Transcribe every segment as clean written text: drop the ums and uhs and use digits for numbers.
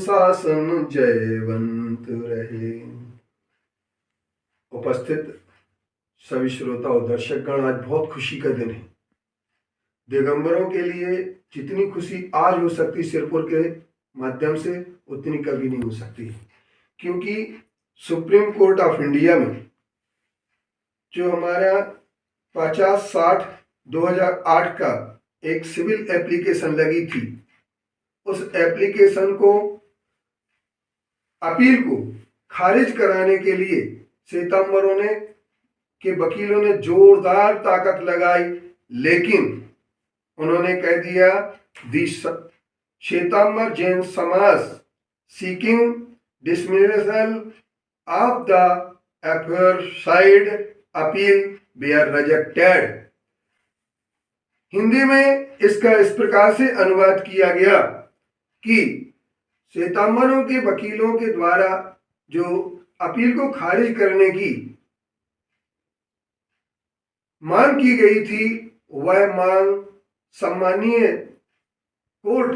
सुशासन जयवंत रहे। उपस्थित सभी श्रोता और दर्शकगण, आज बहुत खुशी का दिन है। दिगंबरों के लिए जितनी खुशी आज हो सकती सिरपुर के माध्यम से, उतनी कभी नहीं हो सकती, क्योंकि सुप्रीम कोर्ट ऑफ इंडिया में जो हमारा 50-60/2008 का एक सिविल एप्लीकेशन लगी थी, उस एप्लीकेशन को, अपील को खारिज कराने के लिए श्वेतांबरों ने के वकीलों ने जोरदार ताकत लगाई, लेकिन उन्होंने कह दिया दी Shwetambar Jain Samaj seeking dismissal of the aforesaid appeal were rejected. Hindi में इसका इस प्रकार से अनुवाद किया गया कि श्वेतांबरों के वकीलों के द्वारा जो अपील को खारिज करने की मांग की गई थी, वह मांग सम्मानीय कोर्ट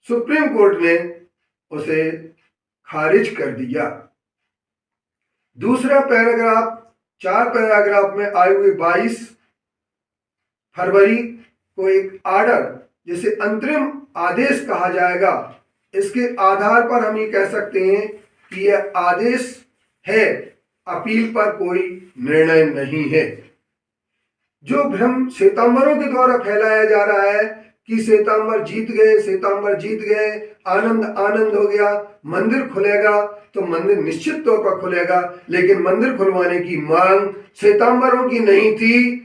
सुप्रीम कोर्ट ने उसे खारिज कर दिया। दूसरा पैराग्राफ, 4 पैराग्राफ में आए हुए 22 फरवरी को एक आर्डर, जिसे अंतरिम आदेश कहा जाएगा, इसके आधार पर हम ये कह सकते हैं कि यह आदेश है, अपील पर कोई निर्णय नहीं है। जो भ्रम श्वेतांबरों के द्वारा फैलाया जा रहा है कि श्वेतांबर जीत गए, श्वेतांबर जीत गए, आनंद आनंद हो गया, मंदिर खुलेगा, तो मंदिर निश्चित तौर पर खुलेगा, लेकिन मंदिर खुलवाने की मांग श्वेतांबरों की नहीं थी,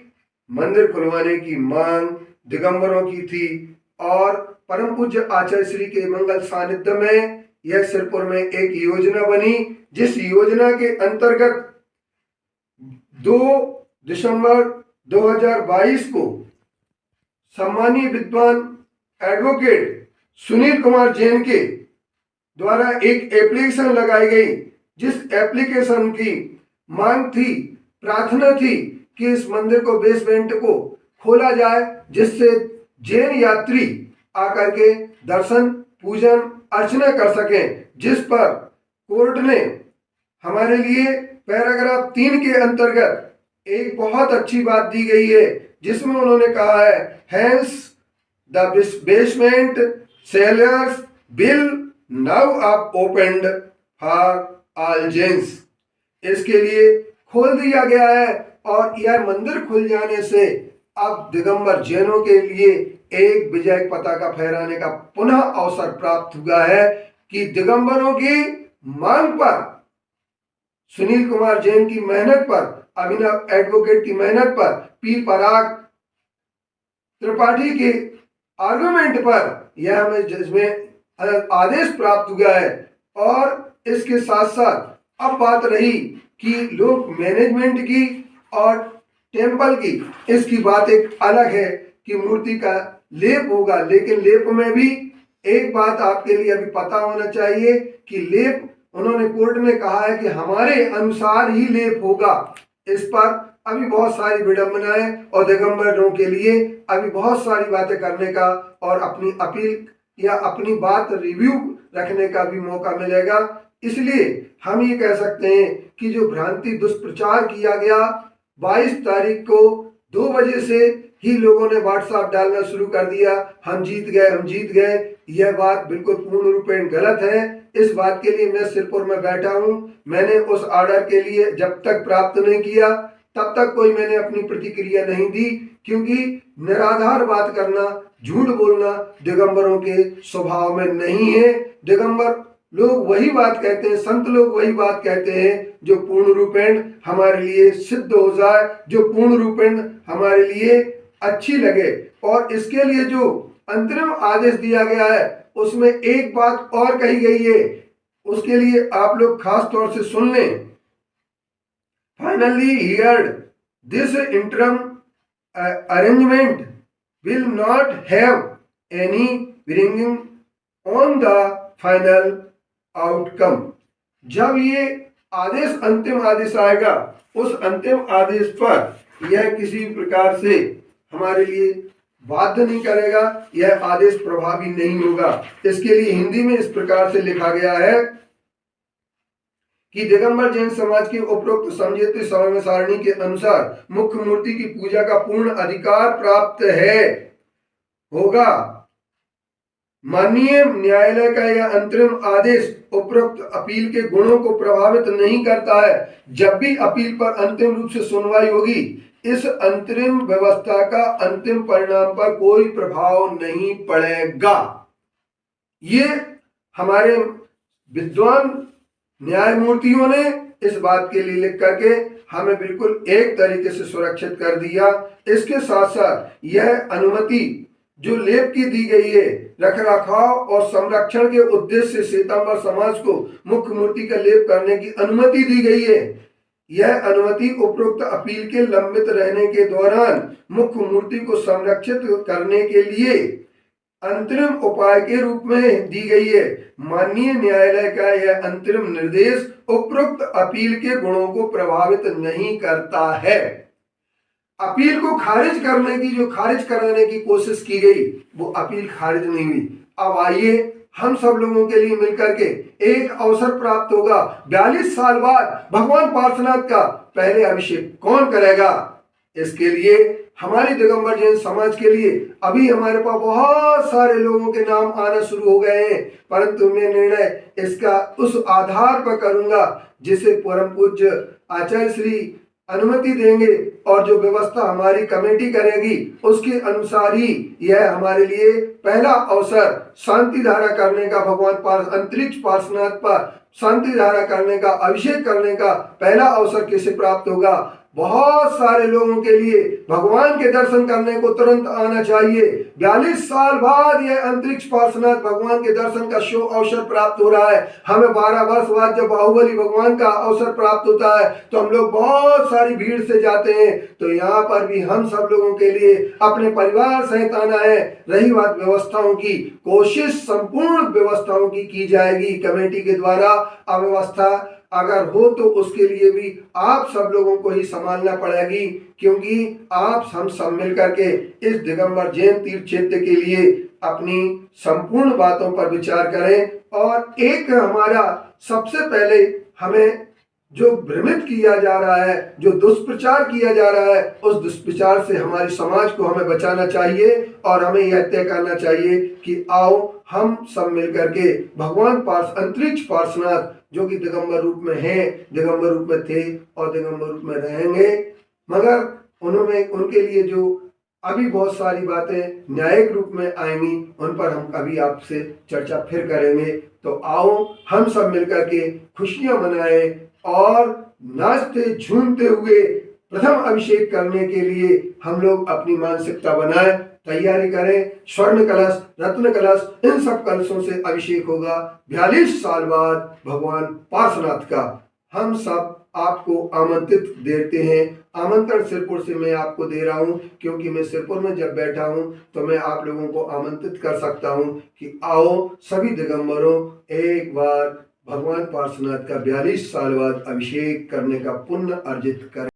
मंदिर खुलवाने की मांग दिगंबरों की थी। और परम पूज्य आचार्य श्री के मंगल सानिध्य में यह सिरपुर में एक योजना बनी, जिस योजना के अंतर्गत 2 दिसंबर 2022 को सम्मानीय विद्वान एडवोकेट सुनील कुमार जैन के द्वारा एक एप्लीकेशन लगाई गई, जिस एप्लीकेशन की मांग थी, प्रार्थना थी कि इस मंदिर को, बेसमेंट को खोला जाए, जिससे जैन यात्री आकर के दर्शन, पूजन, अर्चना कर सकें। जिस पर कोर्ट ने हमारे लिए पैराग्राफ 3 के अंतर्गत एक बहुत अच्छी बात दी गई है, जिसमें उन्होंने कहा है, hence the basement sellers bill now आप ओपन्ड फॉर ऑल जैन्स। इसके लिए खोल दिया गया है और यह मंदिर खुल जाने से अब दिगंबर जैनों के लिए एक विजय पताका फहराने का पुनः अवसर प्राप्त हुआ है कि दिगंबरों की मांग पर, सुनील कुमार जैन की मेहनत पर, अभिनव एडवोकेट की मेहनत पर, पी पराग त्रिपाठी के आर्गुमेंट पर यह हमें जिसमें आदेश प्राप्त हुआ है। और इसके साथ साथ अब बात रही कि लोग मैनेजमेंट की और टेम्पल की, इसकी बात एक अलग है कि मूर्ति का लेप होगा, लेकिन लेप में भी एक बात आपके लिए अभी पता होना चाहिए कि लेप, उन्होंने कोर्ट ने कहा है कि हमारे अनुसार ही लेप होगा। इस पर अभी बहुत सारी विडंबनाएं और दिगंबरों के लिए अभी बहुत सारी बातें करने का और अपनी अपील या अपनी बात रिव्यू रखने का भी मौका मिलेगा। इसलिए हम ये कह सकते हैं कि जो भ्रांति दुष्प्रचार किया गया 22 तारीख को 2 बजे से ही लोगों ने व्हाट्सएप डालना शुरू कर दिया, हम जीत गए, हम जीत गए, यह बात बिल्कुल पूर्ण रूपेण गलत है। इस बात के लिए मैं सिरपुर में बैठा हूं। मैंने उस ऑर्डर के लिए जब तक प्राप्त नहीं किया तब तक कोई मैंने अपनी प्रतिक्रिया नहीं दी, क्योंकि निराधार बात करना, झूठ बोलना दिगंबरों के स्वभाव में नहीं है। दिगंबर लोग वही बात कहते हैं, संत लोग वही बात कहते हैं जो पूर्ण रूपेण हमारे लिए सिद्ध हो जाए, जो पूर्ण रूपेण हमारे लिए अच्छी लगे। और इसके लिए जो अंतरिम आदेश दिया गया है उसमें एक बात और कही गई है, उसके लिए आप लोग खास तौर से सुन लें। Finally heard this interim arrangement will not have any bearing on the final outcome. जब ये आदेश, अंतिम आदेश आएगा, उस अंतिम आदेश पर यह किसी प्रकार से हमारे लिए बाध्य नहीं करेगा, यह आदेश प्रभावी नहीं होगा। इसके लिए हिंदी में इस प्रकार से लिखा गया है कि दिगंबर जैन समाज के उपरोक्त समझौते समय सारणी के अनुसार मुख्य मूर्ति की पूजा का पूर्ण अधिकार प्राप्त है होगा। माननीय न्यायालय का यह अंतरिम आदेश उपरोक्त अपील के गुणों को प्रभावित नहीं करता है। जब भी अपील पर अंतिम रूप से सुनवाई होगी, इस अंतरिम व्यवस्था का अंतिम परिणाम पर कोई प्रभाव नहीं पड़ेगा। ये हमारे विद्वान न्यायमूर्तियों ने इस बात के लिए लिख करके हमें बिल्कुल एक तरीके से सुरक्षित कर दिया। इसके साथ साथ यह अनुमति जो लेप की दी गई है, रखरखाव और संरक्षण के उद्देश्य से श्वेतांबर समाज को मुख्य मूर्ति का लेप करने की अनुमति दी गई है। यह अनुमति उपरोक्त अपील के लंबित रहने के दौरान मुख्य मूर्ति को संरक्षित करने के लिए अंतरिम उपाय के रूप में दी गई है। माननीय न्यायालय का यह अंतरिम निर्देश उपरोक्त अपील के गुणों को प्रभावित नहीं करता है। अपील को खारिज करने की जो खारिज कराने की कोशिश की गई, वो अपील खारिज नहीं हुई। अब आइए हम सब लोगों के लिए मिलकर के एक अवसर प्राप्त होगा। 42 साल बाद भगवान पार्श्वनाथ का पहले अभिषेक कौन करेगा? इसके लिए हमारी दिगंबर जैन समाज के लिए अभी हमारे पास बहुत सारे लोगों के नाम आना शुरू हो गए हैं, परंतु मैं निर्णय इसका उस आधार पर करूंगा जिसे परम पूज्य आचार्य श्री अनुमति देंगे और जो व्यवस्था हमारी कमेटी करेगी उसके अनुसार ही यह हमारे लिए पहला अवसर शांति धारा करने का, भगवान अंतरिक्ष पार्श्वनाथ पर शांति धारा करने का, अभिषेक करने का पहला अवसर कैसे प्राप्त होगा। बहुत सारे लोगों के लिए भगवान के दर्शन करने को तुरंत आना चाहिए। 42 साल बाद यह अंतरिक्ष पार्श्वनाथ भगवान के दर्शन का शो अवसर प्राप्त हो रहा है। हमें 12 वर्ष बाद जब बाहुबली भगवान का अवसर प्राप्त होता है तो हम लोग बहुत सारी भीड़ से जाते हैं। तो यहाँ पर भी हम सब लोगों के लिए अपने परिवार सहित आना है। रही बात व्यवस्थाओं की, कोशिश संपूर्ण व्यवस्थाओं की जाएगी कमेटी के द्वारा। अव्यवस्था अगर हो तो उसके लिए भी आप सब लोगों को ही संभालना पड़ेगी, क्योंकि आप हम सब मिल करके इस दिगंबर जैन तीर्थ क्षेत्र के लिए अपनी संपूर्ण बातों पर विचार करें। और एक हमारा सबसे पहले हमें जो भ्रमित किया जा रहा है, जो दुष्प्रचार किया जा रहा है, उस दुष्प्रचार से हमारी समाज को हमें बचाना चाहिए और हमें यह तय करना चाहिए कि आओ हम सब मिलकर के भगवान अंतरिक्ष पार्श्वनाथ जो कि दिगंबर रूप में है, दिगंबर रूप में थे और दिगंबर रूप में रहेंगे, मगर उन्होंने उनके लिए जो अभी बहुत सारी बातें न्यायिक रूप में आएंगी, उन पर हम कभी आपसे चर्चा फिर करेंगे। तो आओ हम सब मिलकर के खुशियां मनाएं और नाचते झूमते हुए प्रथम अभिषेक करने के लिए हम लोग अपनी मानसिकता बनाएं, तैयारी करें। स्वर्ण कलश, रत्न कलश, इन सब कलशों से अभिषेक होगा 42 साल बाद भगवान पार्श्वनाथ का। हम सब आपको आमंत्रित देते हैं। आमंत्रण सिरपुर से मैं आपको दे रहा हूं, क्योंकि मैं सिरपुर में जब बैठा हूं तो मैं आप लोगों को आमंत्रित कर सकता हूं कि आओ सभी दिगंबरों एक बार भगवान पार्श्वनाथ का 42 साल बाद अभिषेक करने का पुण्य अर्जित करें।